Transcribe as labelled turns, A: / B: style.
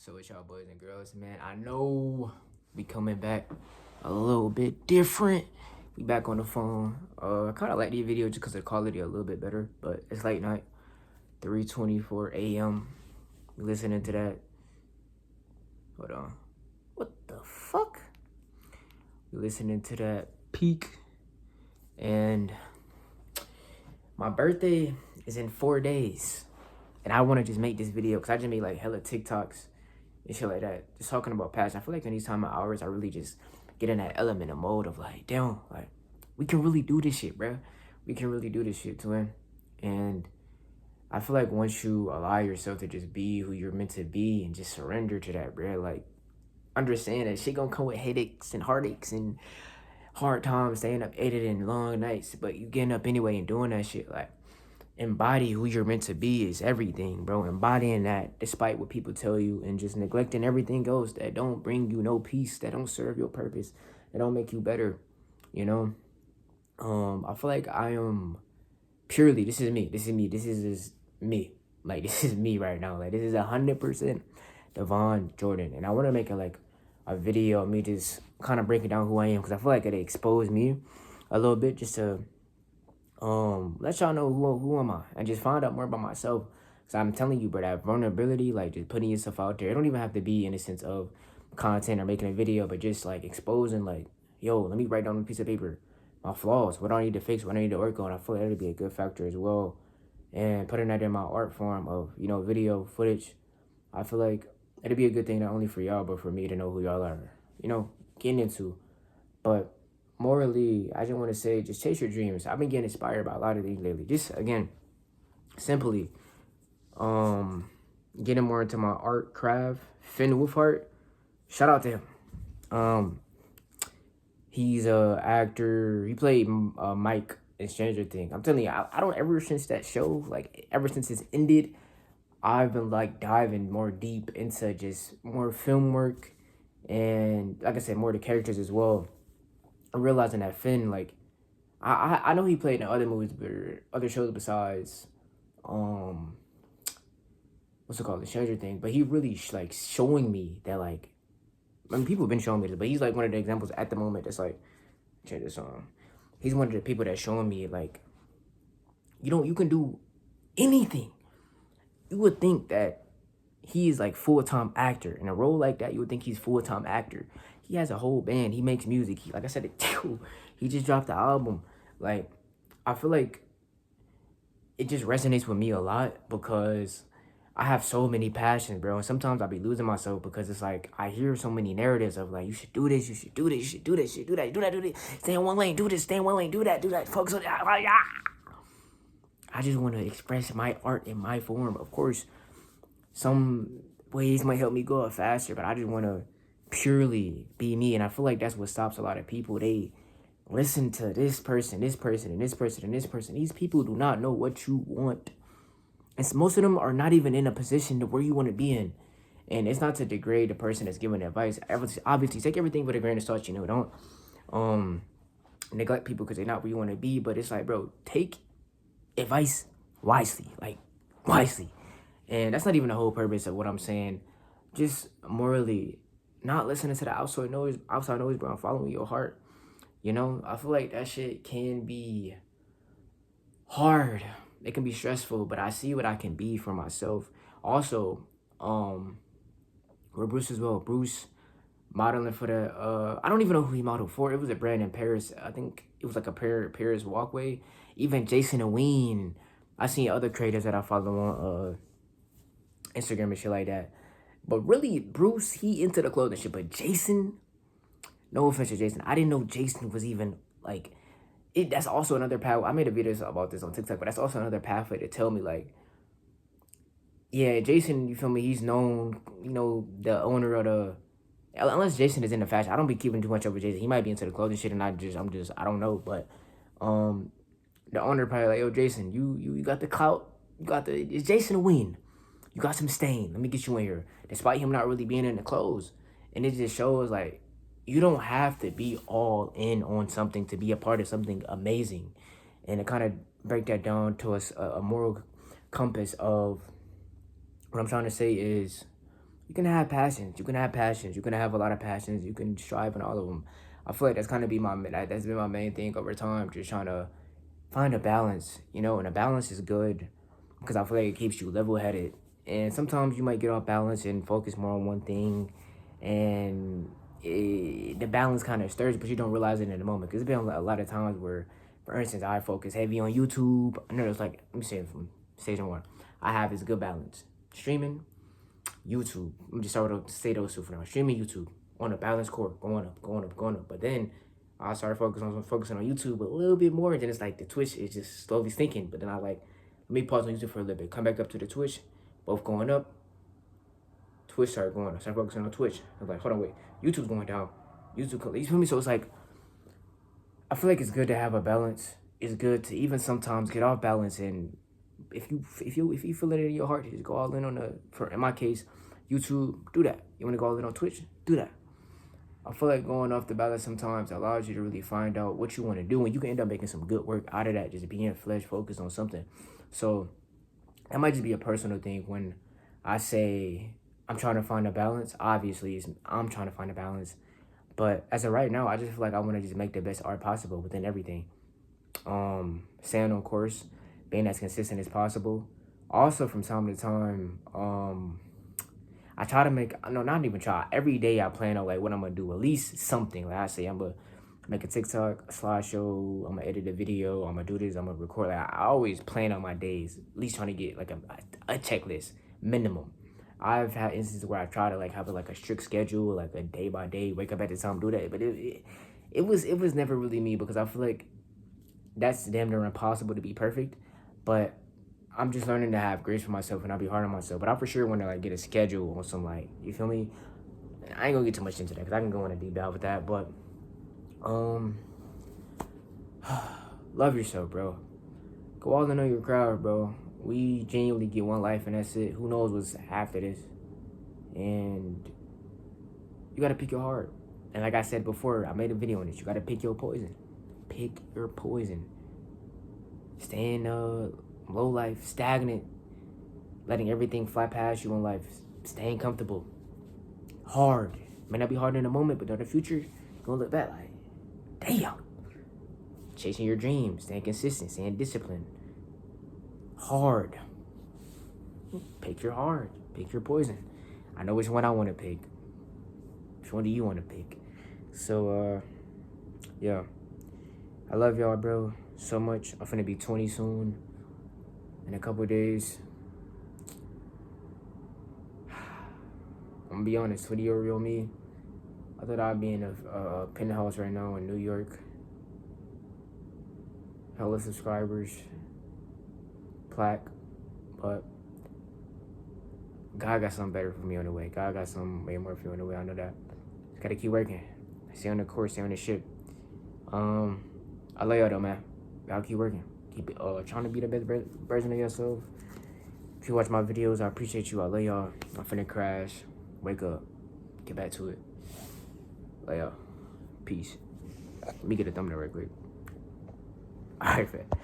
A: So with y'all boys and girls, man, I know we coming back a little bit different. We back on the phone. I kind of like the video just because the quality a little bit better, but it's late night, 3:24 a.m. We listening to that. Hold on. What the fuck? We listening to that Peak, and my birthday is in 4 days, and I want to just make this video because I just made like hella TikToks and shit like that, just talking about passion. I feel like in these time of hours, I really just get in that element of mode of like, damn, like we can really do this shit, bro. We can really do this shit, twin. And I feel like once you allow yourself to just be who you're meant to be and just surrender to that, bro, like understand that shit gonna come with headaches and heartaches and hard times, staying up editing long nights, but you getting up anyway and doing that shit. Like embody who you're meant to be is everything, bro. Embodying that despite what people tell you, and just neglecting everything else that don't bring you no peace, that don't serve your purpose, that don't make you better, you know. I feel like I am purely, this is me, me, like this is me right now, like this is 100% Dy'Von Jordan. And I want to make a video of me just kind of breaking down who I am, because I feel like it exposed me a little bit, just to let y'all know who am I, and just find out more about myself. So I'm telling you, bro, that vulnerability, like just putting yourself out there, it don't even have to be in the sense of content or making a video, but just like exposing, like, yo, let me write down on a piece of paper my flaws, what I need to fix, what I need to work on. I feel like that'd be a good factor as well. And putting that in my art form of, you know, video footage, I feel like it'd be a good thing not only for y'all, but for me to know who y'all are, you know, getting into. But morally, I just want to say, just chase your dreams. I've been getting inspired by a lot of things lately. Just, again, simply getting more into my art craft. Finn Wolfhard, shout out to him. He's a actor. He played Mike in Stranger Things. I'm telling you, I don't, ever since that show, like ever since it's ended, I've been like diving more deep into just more film work, and like I said, more the characters as well. I'm realizing that Finn, like, I know he played in other movies, but other shows besides, what's it called, the Stranger Thing. But he really like showing me that, like, I mean, people have been showing me this, but he's like one of the examples at the moment that's like, check this on. He's one of the people that's showing me, like, you can do anything. You would think that he's like full-time actor. In a role like that, you would think he's full-time actor. He has a whole band. He makes music. He, like I said, he just dropped the album. Like, I feel like it just resonates with me a lot, because I have so many passions, bro. And sometimes I be losing myself, because it's like I hear so many narratives of like, you should do this, you should do this, you should do this, you should do that, do that, do this. Stay in one lane, do this, stay in one lane, do that, focus on that. I just want to express my art in my form. Of course, some ways might help me go up faster, but I just want to purely be me. And I feel like that's what stops a lot of people. They listen to this person, this person, and this person, and this person. These people do not know what you want. And most of them are not even in a position to where you want to be in. And it's not to degrade the person that's giving advice. Obviously, take everything with a grain of salt, you know. Don't neglect people because they're not where you want to be. But it's like, bro, take advice wisely. Like, wisely. And that's not even the whole purpose of what I'm saying. Just morally, not listening to the outside noise, bro. I'm following your heart. You know, I feel like that shit can be hard. It can be stressful, but I see what I can be for myself. Also, with Bruce as well. Bruce modeling for the, I don't even know who he modeled for. It was a brand in Paris. I think it was like a Paris walkway. Even Jason and Ween. I seen other creators that I follow on Instagram and shit like that. But really, Bruce, he into the clothing shit. But Jason, no offense to Jason, I didn't know Jason was even like, that's also another path. I made a video about this on TikTok, but that's also another pathway to tell me, like, yeah, Jason, you feel me? He's known, you know, the owner of the, unless Jason is into fashion, I don't be keeping too much up with Jason. He might be into the clothing shit, and I don't know. But the owner probably like, yo, Jason, you got the clout, it's Jason Ween. You got some stain. Let me get you in here. Despite him not really being in the clothes. And it just shows, like, you don't have to be all in on something to be a part of something amazing. And to kind of break that down to a moral compass of what I'm trying to say is, You can have passions. You can have passions. You can have a lot of passions. You can strive in all of them. I feel like that's kind of that's been my main thing over time. Just trying to find a balance, you know, and a balance is good because I feel like it keeps you level headed. And sometimes you might get off balance and focus more on one thing, and the balance kind of stirs, but you don't realize it in the moment. Because there's been a lot of times where, for instance, I focus heavy on YouTube. I know it's like, let me say it from stage one. I have this good balance: streaming, YouTube. Let me just start with say those two for now. Streaming, YouTube, on a balanced course, going up, going up, going up. But then I started focusing on YouTube a little bit more. And then it's like the Twitch is just slowly sinking. But then I like, let me pause on YouTube for a little bit. Come back up to the Twitch, both going up. Twitch started going. I started focusing on Twitch. I was like, hold on, wait. YouTube's going down. YouTube, you feel me? So it's like, I feel like it's good to have a balance. It's good to even sometimes get off balance, and if you feel it in your heart, just go all in on in my case, YouTube, do that. You want to go all in on Twitch, do that. I feel like going off the balance sometimes allows you to really find out what you want to do, and you can end up making some good work out of that, just being flesh focused on something. So that might just be a personal thing. When I say I'm trying to find a balance, obviously I'm trying to find a balance. But as of right now, I just feel like I want to just make the best art possible within everything. Staying on course, being as consistent as possible. Also, from time to time, I try to make, no, not even try. Every day I plan on like what I'm going to do, at least something. Like I say, I'm going to make a TikTok, a slideshow, I'm going to edit a video, I'm going to do this, I'm going to record. Like, I always plan on my days, at least trying to get like a checklist, minimum. I've had instances where I try to like have like a strict schedule, like a day by day, wake up at this time, do that. But it was never really me, because I feel like that's damn near impossible to be perfect. But I'm just learning to have grace for myself and not be hard on myself. But I for sure want to like get a schedule on some, like, you feel me? I ain't gonna get too much into that because I can go in a deep dive with that. But love yourself, bro. Go all in on your crowd, bro. We genuinely get one life and that's it. Who knows what's after this? And you gotta pick your heart. And like I said before, I made a video on this. You gotta pick your poison. Pick your poison. Staying low life, stagnant, letting everything fly past you in life, staying comfortable. Hard. May not be hard in the moment, but in the future, you're gonna look back like, damn. Chasing your dreams, staying consistent, staying disciplined. Hard. Pick your hard. Pick your poison. I know which one I want to pick. Which one do you want to pick? So, yeah. I love y'all, bro, so much. I'm finna be 20 soon. In a couple days. I'm gonna be honest, 20-year real me. I thought I'd be in a penthouse right now in New York. Hella subscribers. Plaque. But God got something better for me on the way. God got something way more for me on the way. I know that. Just gotta keep working. Stay on the course, stay on the ship. I love y'all though, man. Y'all keep working. Keep trying to be the best version of yourself. If you watch my videos, I appreciate you. I love y'all. I'm finna crash. Wake up. Get back to it. Love y'all. Peace. Let me get a thumbnail right quick. Alright, fam.